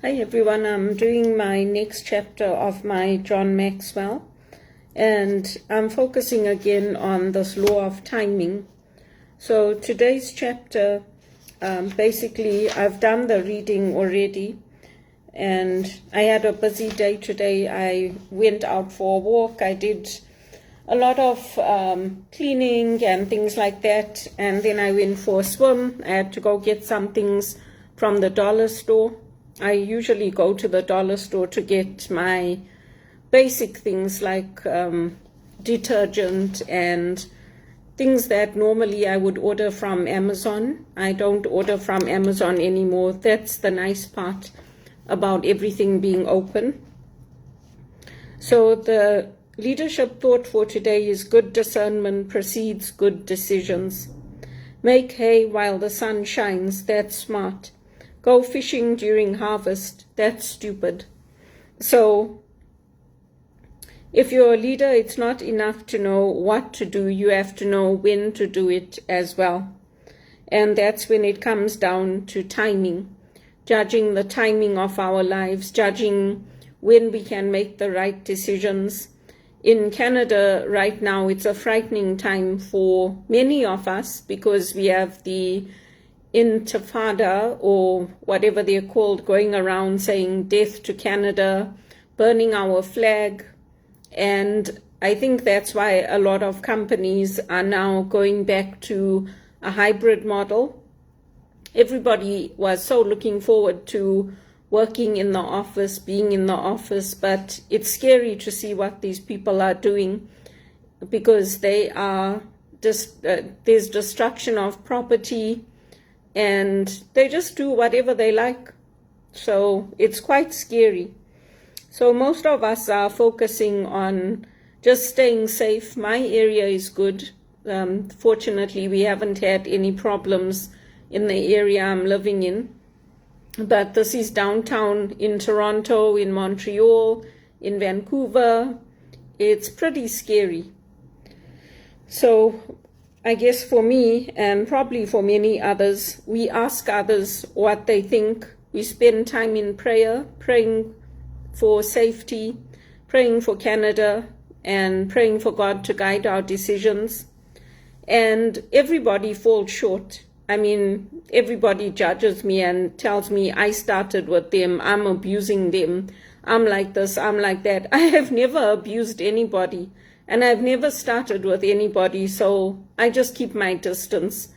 Hi everyone, I'm doing my next chapter of my John Maxwell, and I'm focusing again on this law of timing. So today's chapter, basically I've done the reading already, and I had a busy day today. I went out for a walk, I did a lot of cleaning and things like that, and then I went for a swim. I had to go get some things from the dollar store. I usually go to the dollar store to get my basic things like detergent and things that normally I would order from Amazon. I don't order from Amazon anymore. That's the nice part about everything being open. So the leadership thought for today is good discernment precedes good decisions. Make hay while the sun shines, that's smart. Go fishing during harvest, that's stupid. So if you're a leader, it's not enough to know what to do, you have to know when to do it as well. And that's when it comes down to timing, judging the timing of our lives, judging when we can make the right decisions. In Canada right now, it's a frightening time for many of us because we have the Intifada, or whatever they're called, going around saying death to Canada, burning our flag. And I think that's why a lot of companies are now going back to a hybrid model. Everybody was so looking forward to working in the office, being in the office, but it's scary to see what these people are doing because they are just, there's destruction of property, and they just do whatever they like. So it's quite scary. So most of us are focusing on just staying safe. My area is good. Fortunately, we haven't had any problems in the area I'm living in. But this is downtown in Toronto, in Montreal, in Vancouver. It's pretty scary. So I guess for me, and probably for many others, we ask others what they think. We spend time in prayer, praying for safety, praying for Canada, and praying for God to guide our decisions. And everybody falls short. I mean, everybody judges me and tells me I started with them, I'm abusing them, I'm like this, I'm like that. I have never abused anybody. And I've never started with anybody, so I just keep my distance.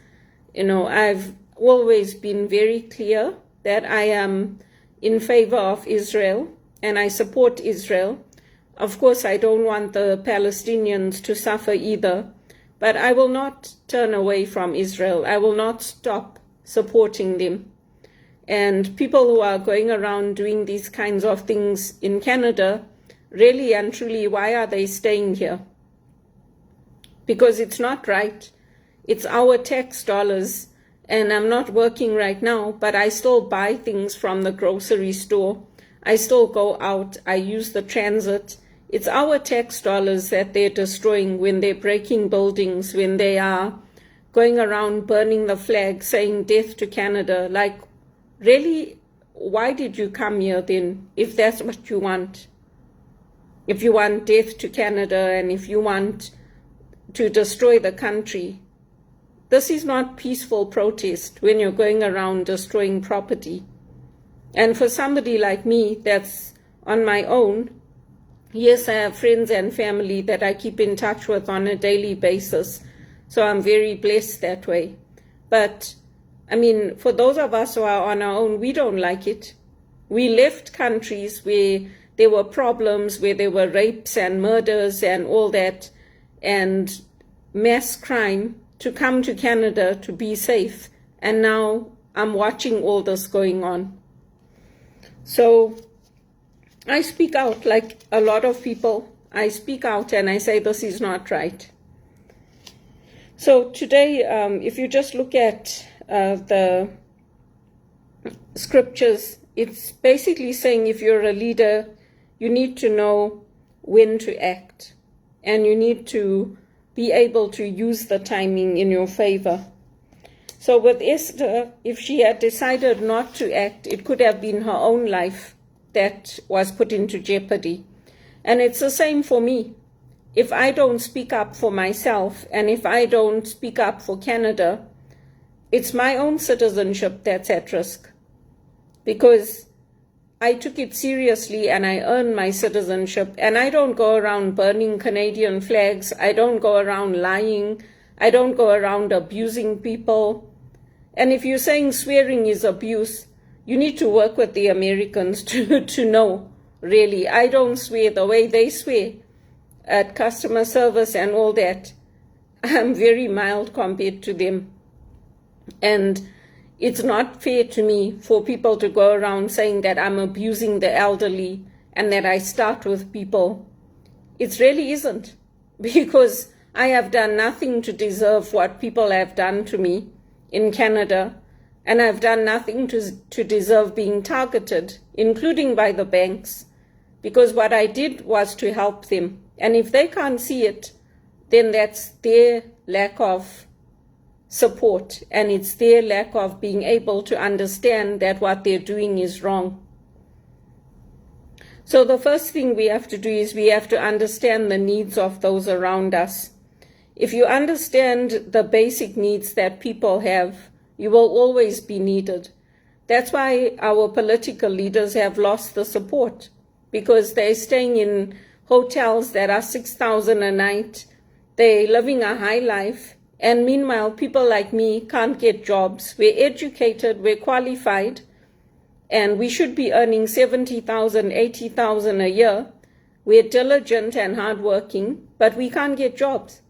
You know, I've always been very clear that I am in favor of Israel, and I support Israel. Of course, I don't want the Palestinians to suffer either, but I will not turn away from Israel. I will not stop supporting them. And people who are going around doing these kinds of things in Canada, really and truly, why are they staying here? Because it's not right. It's our tax dollars, and I'm not working right now, but I still buy things from the grocery store. I still go out. I use the transit. It's our tax dollars that they're destroying when they're breaking buildings, when they are going around burning the flag, saying death to Canada. Like, really, why did you come here then, if that's what you want? If you want death to Canada and if you want to destroy the country, this is not peaceful protest when you're going around destroying property. And for somebody like me that's on my own, yes, I have friends and family that I keep in touch with on a daily basis, so I'm very blessed that way. But, I mean, for those of us who are on our own, we don't like it. We left countries where there were problems, where there were rapes and murders and all that, and mass crime, to come to Canada to be safe. And now I'm watching all this going on. So I speak out like a lot of people. I speak out and I say this is not right. So today, if you just look at the scriptures, it's basically saying if you're a leader, you need to know when to act, and you need to be able to use the timing in your favor. So with Esther, if she had decided not to act, it could have been her own life that was put into jeopardy. And it's the same for me. If I don't speak up for myself, and if I don't speak up for Canada, it's my own citizenship that's at risk. Because I took it seriously and I earned my citizenship, and I don't go around burning Canadian flags. I don't go around lying. I don't go around abusing people. And if you're saying swearing is abuse, you need to work with the Americans to know, really. I don't swear the way they swear at customer service and all that. I'm very mild compared to them. And it's not fair to me for people to go around saying that I'm abusing the elderly and that I start with people. It really isn't, because I have done nothing to deserve what people have done to me in Canada, and I've done nothing to deserve being targeted, including by the banks, because what I did was to help them. And if they can't see it, then that's their lack of support, and it's their lack of being able to understand that what they're doing is wrong. So the first thing we have to do is we have to understand the needs of those around us. If you understand the basic needs that people have, you will always be needed. That's why our political leaders have lost the support, because they're staying in hotels that are $6,000 a night. They're living a high life. And meanwhile, people like me can't get jobs. We're educated, we're qualified, and we should be earning $70,000, $80,000 a year. We're diligent and hardworking, but we can't get jobs.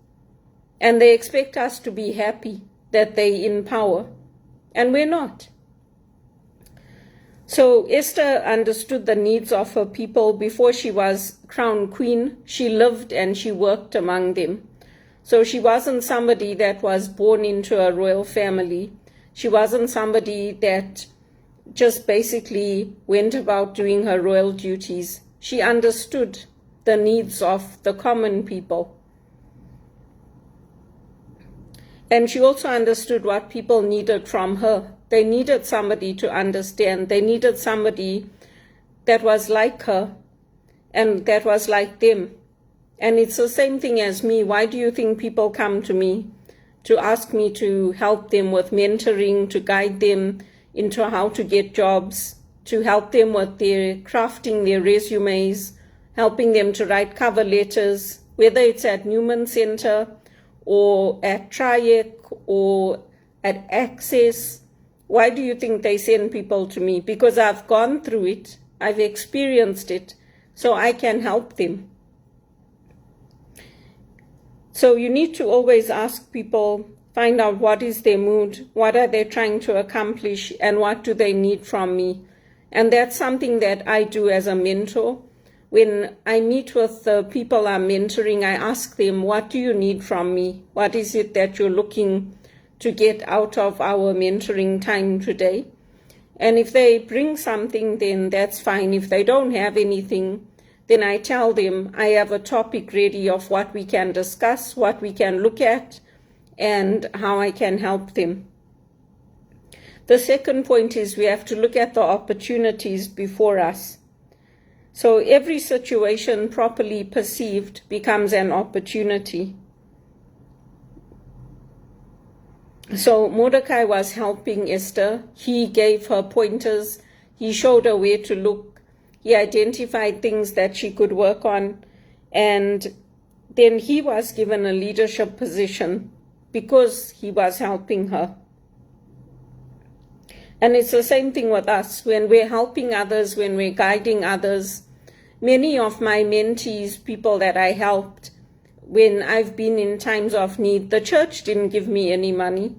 And they expect us to be happy that they're in power, and we're not. So Esther understood the needs of her people before she was crowned queen. She lived and she worked among them. So she wasn't somebody that was born into a royal family. She wasn't somebody that just basically went about doing her royal duties. She understood the needs of the common people. And she also understood what people needed from her. They needed somebody to understand. They needed somebody that was like her and that was like them. And it's the same thing as me. Why do you think people come to me to ask me to help them with mentoring, to guide them into how to get jobs, to help them with their crafting their resumes, helping them to write cover letters, whether it's at Newman Center or at Triac or at Access? Why do you think they send people to me? Because I've gone through it, I've experienced it, so I can help them. So you need to always ask people, find out what is their mood, what are they trying to accomplish, and what do they need from me. And that's something that I do as a mentor. When I meet with the people I'm mentoring, I ask them, what do you need from me? What is it that you're looking to get out of our mentoring time today? And if they bring something, then that's fine. If they don't have anything, then I tell them I have a topic ready of what we can discuss, what we can look at, and how I can help them. The second point is we have to look at the opportunities before us. So every situation properly perceived becomes an opportunity. So Mordecai was helping Esther. He gave her pointers. He showed her where to look. He identified things that she could work on. And then he was given a leadership position because he was helping her. And it's the same thing with us. When we're helping others, when we're guiding others, many of my mentees, people that I helped, when I've been in times of need, the church didn't give me any money,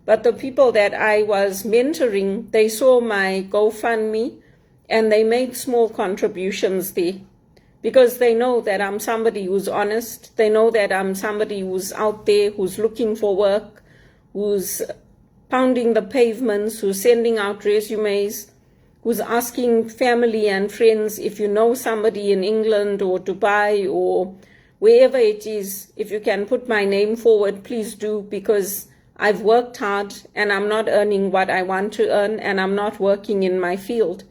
but the people that I was mentoring, they saw my GoFundMe and they made small contributions there because they know that I'm somebody who's honest. They know that I'm somebody who's out there, who's looking for work, who's pounding the pavements, who's sending out resumes, who's asking family and friends, if you know somebody in England or Dubai or wherever it is, if you can put my name forward, please do, because I've worked hard and I'm not earning what I want to earn, and I'm not working in my field.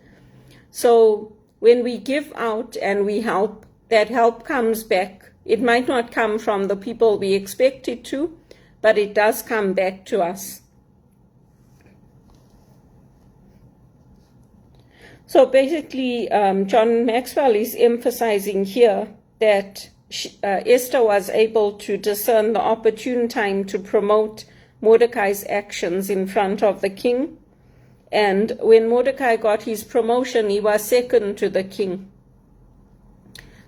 So when we give out and we help, that help comes back. It might not come from the people we expect it to, but it does come back to us. So basically, John Maxwell is emphasizing here that Esther was able to discern the opportune time to promote Mordecai's actions in front of the king. And when Mordecai got his promotion, he was second to the king.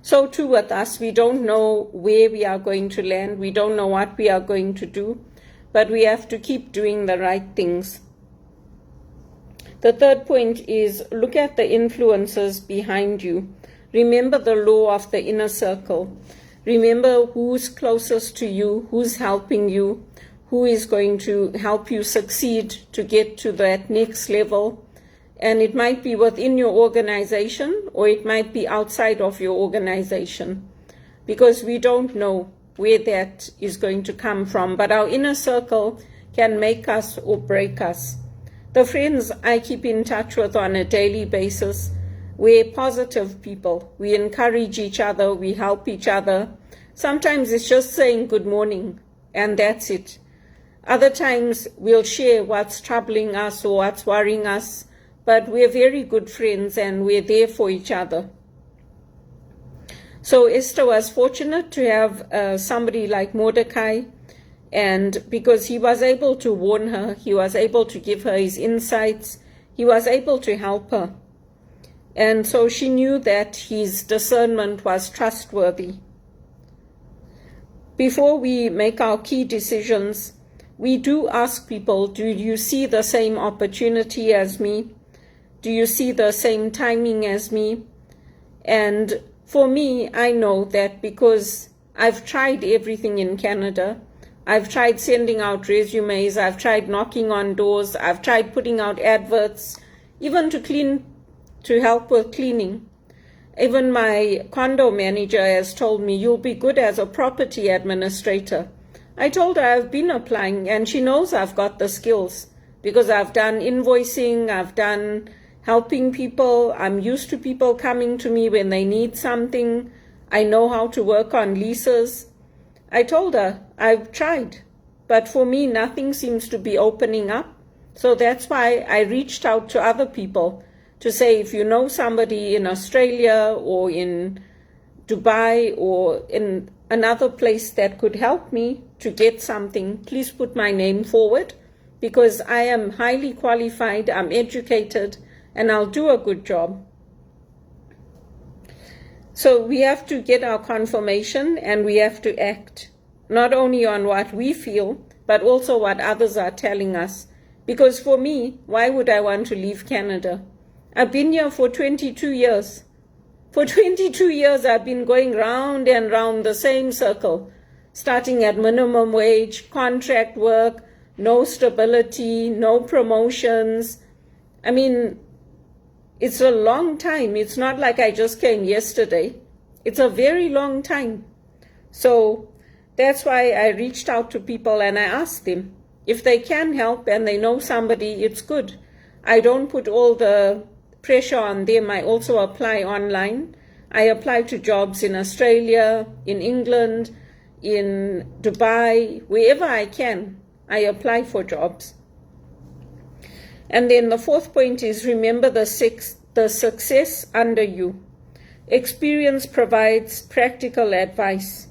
So too with us, we don't know where we are going to land. We don't know what we are going to do, but we have to keep doing the right things. The third point is look at the influences behind you. Remember the law of the inner circle. Remember who's closest to you, who's helping you, who is going to help you succeed to get to that next level. And it might be within your organization, or it might be outside of your organization, because we don't know where that is going to come from. But our inner circle can make us or break us. The friends I keep in touch with on a daily basis, we're positive people. We encourage each other, we help each other. Sometimes it's just saying good morning, and that's it. Other times we'll share what's troubling us or what's worrying us, but we're very good friends and we're there for each other. So Esther was fortunate to have somebody like Mordecai, and because he was able to warn her, he was able to give her his insights, he was able to help her. And so she knew that his discernment was trustworthy. Before we make our key decisions, we do ask people, do you see the same opportunity as me? Do you see the same timing as me? And for me, I know that because I've tried everything in Canada. I've tried sending out resumes, I've tried knocking on doors, I've tried putting out adverts, even to help with cleaning. Even my condo manager has told me, you'll be good as a property administrator. I told her I've been applying, and she knows I've got the skills because I've done invoicing, I've done helping people, I'm used to people coming to me when they need something, I know how to work on leases. I told her, I've tried, but for me, nothing seems to be opening up. So that's why I reached out to other people to say, if you know somebody in Australia or in Dubai or in another place that could help me to get something, please put my name forward, because I am highly qualified, I'm educated, and I'll do a good job. So we have to get our confirmation, and we have to act, not only on what we feel, but also what others are telling us. Because for me, why would I want to leave Canada? I've been here for 22 years. For 22 years, I've been going round and round the same circle, starting at minimum wage, contract work, no stability, no promotions. I mean, it's a long time. It's not like I just came yesterday. It's a very long time. So that's why I reached out to people and I asked them if they can help and they know somebody, it's good. I don't put all the pressure on them. I also apply online. I apply to jobs in Australia, in England, in Dubai, wherever I can. I apply for jobs. And then the fourth point is remember the success under you. Experience provides practical advice.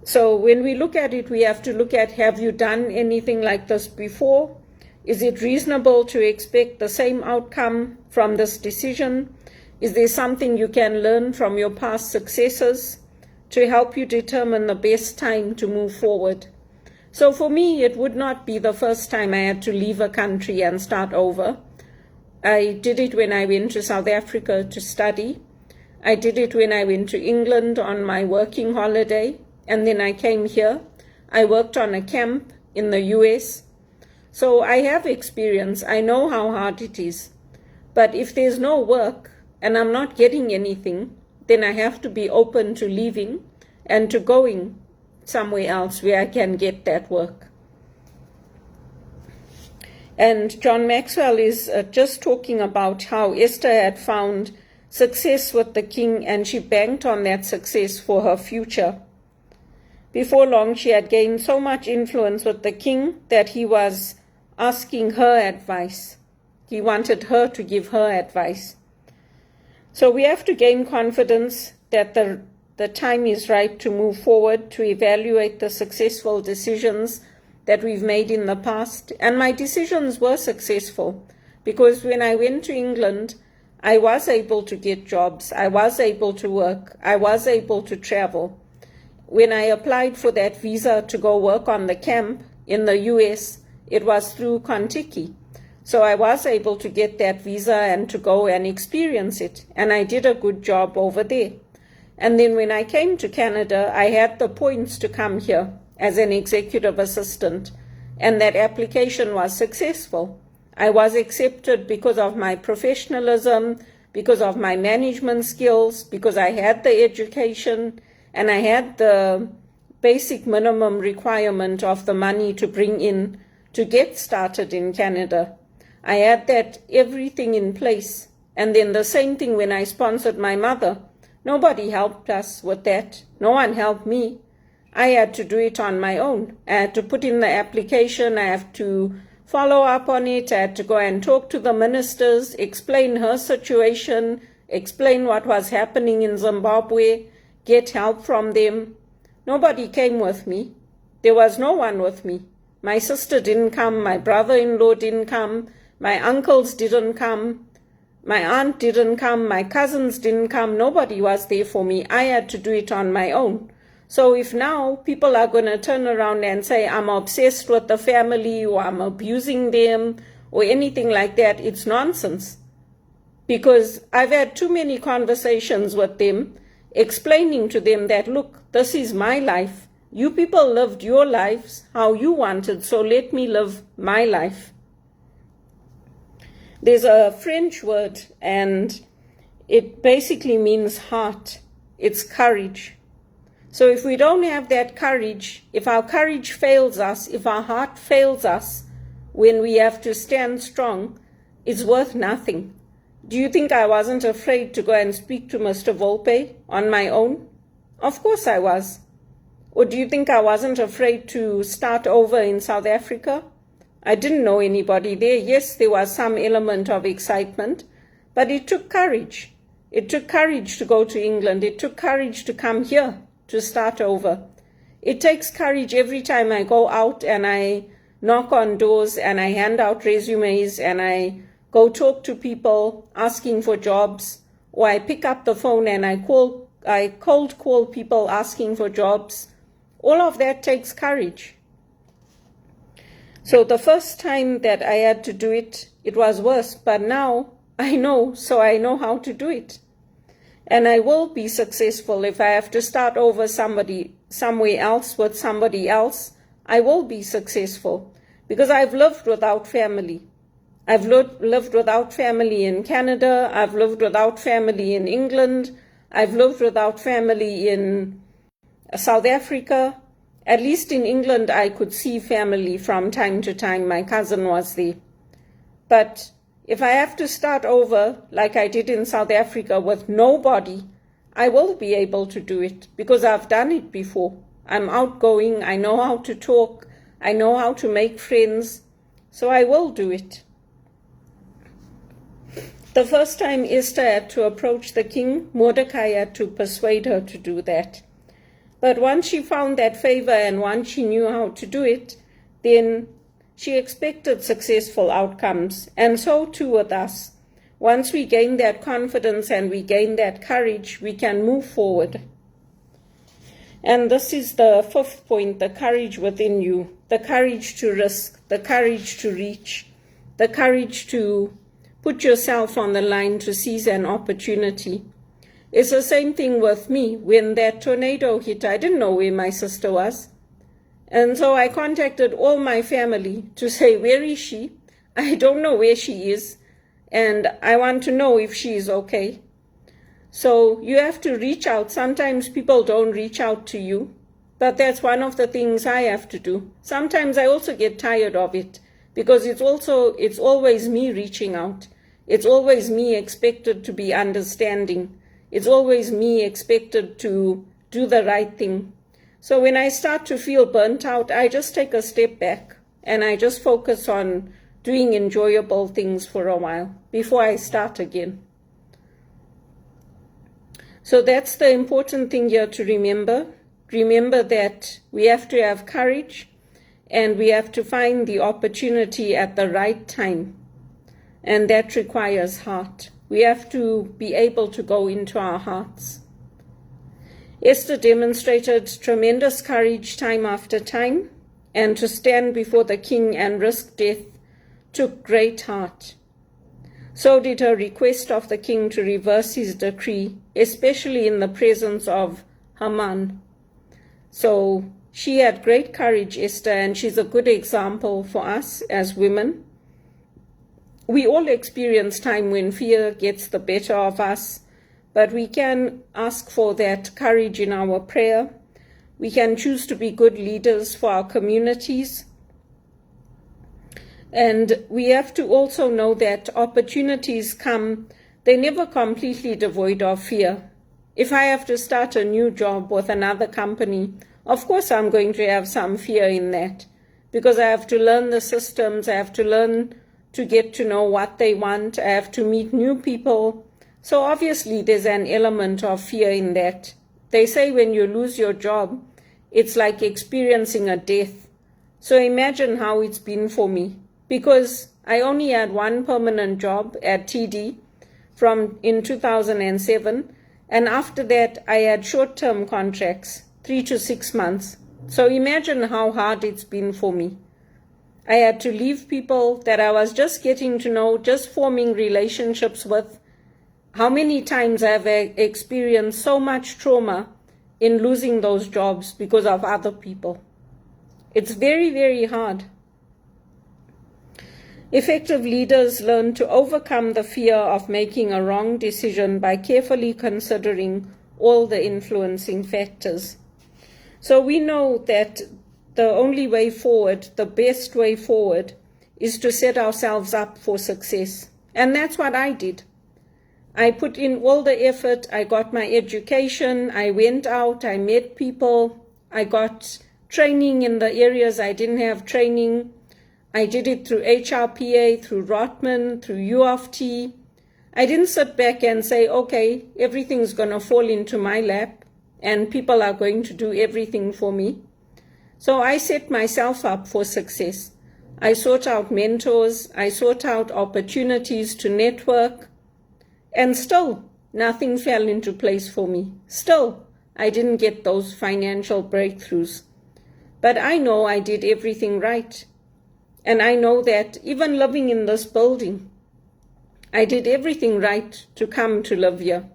So when we look at it, we have to look at, have you done anything like this before? Is it reasonable to expect the same outcome from this decision? Is there something you can learn from your past successes to help you determine the best time to move forward? So for me, it would not be the first time I had to leave a country and start over. I did it when I went to South Africa to study. I did it when I went to England on my working holiday, and then I came here. I worked on a camp in the US. So I have experience. I know how hard it is. But if there's no work and I'm not getting anything, then I have to be open to leaving and to going somewhere else where I can get that work. And John Maxwell is just talking about how Esther had found success with the king, and she banked on that success for her future. Before long, she had gained so much influence with the king that he was asking her advice. He wanted her to give her advice. So we have to gain confidence that the time is right to move forward, to evaluate the successful decisions that we've made in the past. And my decisions were successful because when I went to England, I was able to get jobs, I was able to work, I was able to travel. When I applied for that visa to go work on the camp in the US, it was through Contiki. So I was able to get that visa and to go and experience it. And I did a good job over there. And then when I came to Canada, I had the points to come here as an executive assistant. And that application was successful. I was accepted because of my professionalism, because of my management skills, because I had the education, and I had the basic minimum requirement of the money to bring in to get started in Canada. I had that everything in place. And then the same thing when I sponsored my mother. Nobody helped us with that. No one helped me. I had to do it on my own. I had to put in the application. I have to follow up on it. I had to go and talk to the ministers, explain her situation, explain what was happening in Zimbabwe, get help from them. Nobody came with me. There was no one with me. My sister didn't come. My brother-in-law didn't come. My uncles didn't come. My aunt didn't come. My cousins didn't come. Nobody was there for me. I had to do it on my own. So if now people are going to turn around and say I'm obsessed with the family or I'm abusing them or anything like that, it's nonsense. Because I've had too many conversations with them explaining to them that, look, this is my life. You people lived your lives how you wanted, so let me live my life. There's a French word, and it basically means heart. It's courage. So if we don't have that courage, if our courage fails us, if our heart fails us when we have to stand strong, it's worth nothing. Do you think I wasn't afraid to go and speak to Mr. Volpe on my own? Of course I was. Or do you think I wasn't afraid to start over in South Africa? I didn't know anybody there. Yes, there was some element of excitement, but it took courage. It took courage to go to England. It took courage to come here to start over. It takes courage every time I go out and I knock on doors and I hand out resumes and I go talk to people asking for jobs, or I pick up the phone and I cold call people asking for jobs. All of that takes courage. So the first time that I had to do it, it was worse, but now I know, so I know how to do it. And I will be successful. If I have to start over somewhere else with somebody else, I will be successful because I've lived without family. I've lived without family in Canada. I've lived without family in England. I've lived without family in South Africa. At least in England, I could see family from time to time. My cousin was there. But if I have to start over like I did in South Africa with nobody, I will be able to do it because I've done it before. I'm outgoing. I know how to talk. I know how to make friends. So I will do it. The first time Esther had to approach the king, Mordecai had to persuade her to do that. But once she found that favor and once she knew how to do it, then she expected successful outcomes. And so too with us. Once we gain that confidence and we gain that courage, we can move forward. And this is the fifth point, the courage within you, the courage to risk, the courage to reach, the courage to put yourself on the line to seize an opportunity. It's the same thing with me. When that tornado hit, I didn't know where my sister was. And so I contacted all my family to say, where is she? I don't know where she is. And I want to know if she is okay. So you have to reach out. Sometimes people don't reach out to you. But that's one of the things I have to do. Sometimes I also get tired of it because it's always me reaching out. It's always me expected to be understanding. It's always me expected to do the right thing. So when I start to feel burnt out, I just take a step back and I just focus on doing enjoyable things for a while before I start again. So that's the important thing here to remember. Remember that we have to have courage and we have to find the opportunity at the right time. And that requires heart. We have to be able to go into our hearts. Esther demonstrated tremendous courage time after time, and to stand before the king and risk death took great heart. So did her request of the king to reverse his decree, especially in the presence of Haman. So she had great courage, Esther, and she's a good example for us as women. We all experience time when fear gets the better of us, but we can ask for that courage in our prayer. We can choose to be good leaders for our communities. And we have to also know that opportunities come, they're never completely devoid of fear. If I have to start a new job with another company, of course I'm going to have some fear in that, because I have to learn the systems, I have to learn to get to know what they want, I have to meet new people. So obviously there's an element of fear in that. They say when you lose your job, it's like experiencing a death. So imagine how it's been for me, because I only had one permanent job at TD in 2007, and after that I had short-term contracts, 3 to 6 months. So imagine how hard it's been for me. I had to leave people that I was just getting to know, just forming relationships with. How many times I've experienced so much trauma in losing those jobs because of other people. It's very, very hard. Effective leaders learn to overcome the fear of making a wrong decision by carefully considering all the influencing factors. So we know that the only way forward, the best way forward, is to set ourselves up for success. And that's what I did. I put in all the effort, I got my education, I went out, I met people, I got training in the areas I didn't have training. I did it through HRPA, through Rotman, through U of T. I didn't sit back and say, okay, everything's going to fall into my lap and people are going to do everything for me. So I set myself up for success. I sought out mentors, I sought out opportunities to network, and still nothing fell into place for me. Still, I didn't get those financial breakthroughs. But I know I did everything right. And I know that even living in this building, I did everything right to come to live here.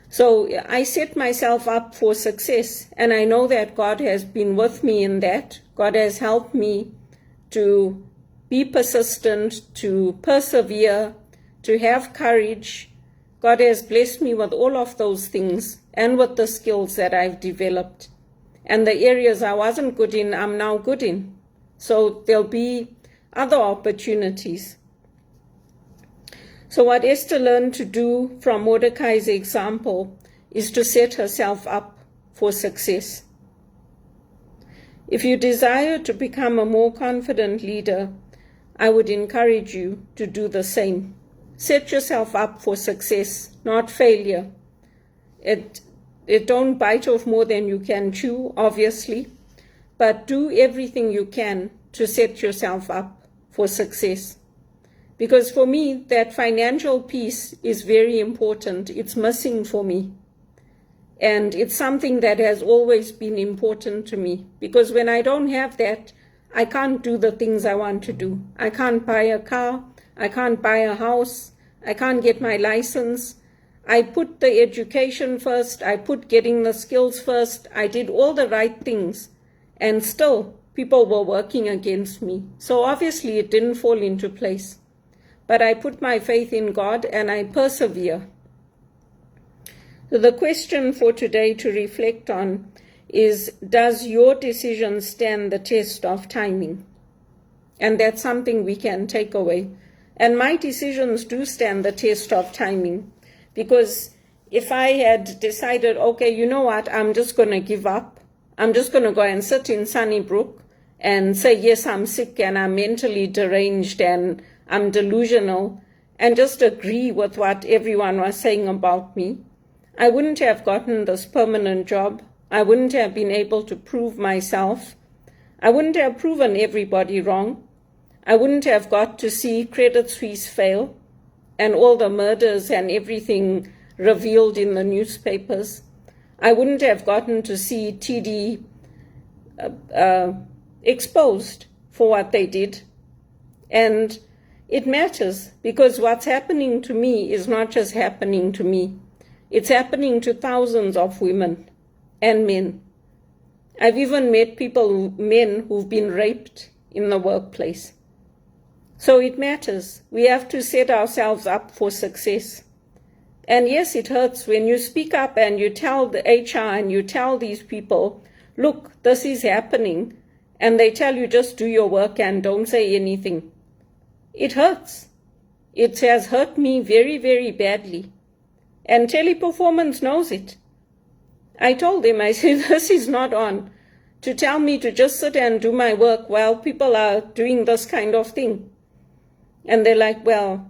So I set myself up for success, and I know that God has been with me in that. God has helped me to be persistent, to persevere, to have courage. God has blessed me with all of those things and with the skills that I've developed. And the areas I wasn't good in, I'm now good in. So there'll be other opportunities. So what Esther learned to do from Mordecai's example is to set herself up for success. If you desire to become a more confident leader, I would encourage you to do the same. Set yourself up for success, not failure. It don't bite off more than you can chew, obviously, but do everything you can to set yourself up for success. Because for me, that financial piece is very important. It's missing for me. And it's something that has always been important to me. Because when I don't have that, I can't do the things I want to do. I can't buy a car. I can't buy a house. I can't get my license. I put the education first. I put getting the skills first. I did all the right things. And still, people were working against me. So obviously, it didn't fall into place. But I put my faith in God and I persevere. So the question for today to reflect on is, does your decision stand the test of timing? And that's something we can take away. And my decisions do stand the test of timing. Because if I had decided, okay, you know what, I'm just going to give up. I'm just going to go and sit in Sunnybrook and say, yes, I'm sick and I'm mentally deranged and I'm delusional, and just agree with what everyone was saying about me, I wouldn't have gotten this permanent job. I wouldn't have been able to prove myself. I wouldn't have proven everybody wrong. I wouldn't have got to see Credit Suisse fail and all the murders and everything revealed in the newspapers. I wouldn't have gotten to see TD exposed for what they did. And it matters, because what's happening to me is not just happening to me. It's happening to thousands of women and men. I've even met men who've been raped in the workplace. So it matters. We have to set ourselves up for success. And yes, it hurts when you speak up and you tell the HR and you tell these people, look, this is happening, and they tell you just do your work and don't say anything. It hurts. It has hurt me very, very badly. And Teleperformance knows it. I told them, I said, this is not on to tell me to just sit and do my work while people are doing this kind of thing. And they're like, well,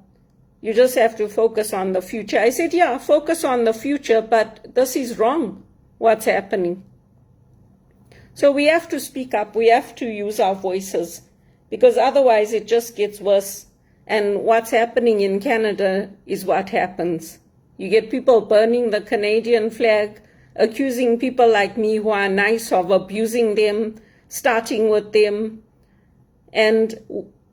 you just have to focus on the future. I said, yeah, focus on the future, but this is wrong, what's happening. So we have to speak up. We have to use our voices, because otherwise it just gets worse. And what's happening in Canada is what happens. You get people burning the Canadian flag, accusing people like me who are nice of abusing them, starting with them, and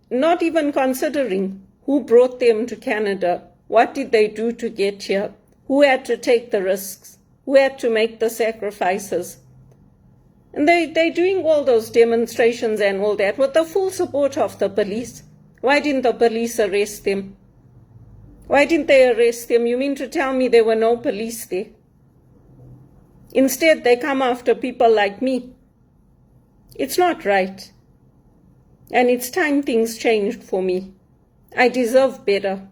not even considering who brought them to Canada. What did they do to get here? Who had to take the risks? Who had to make the sacrifices? And they're doing all those demonstrations and all that with the full support of the police. Why didn't the police arrest them? Why didn't they arrest them? You mean to tell me there were no police there? Instead, they come after people like me. It's not right. And it's time things changed for me. I deserve better.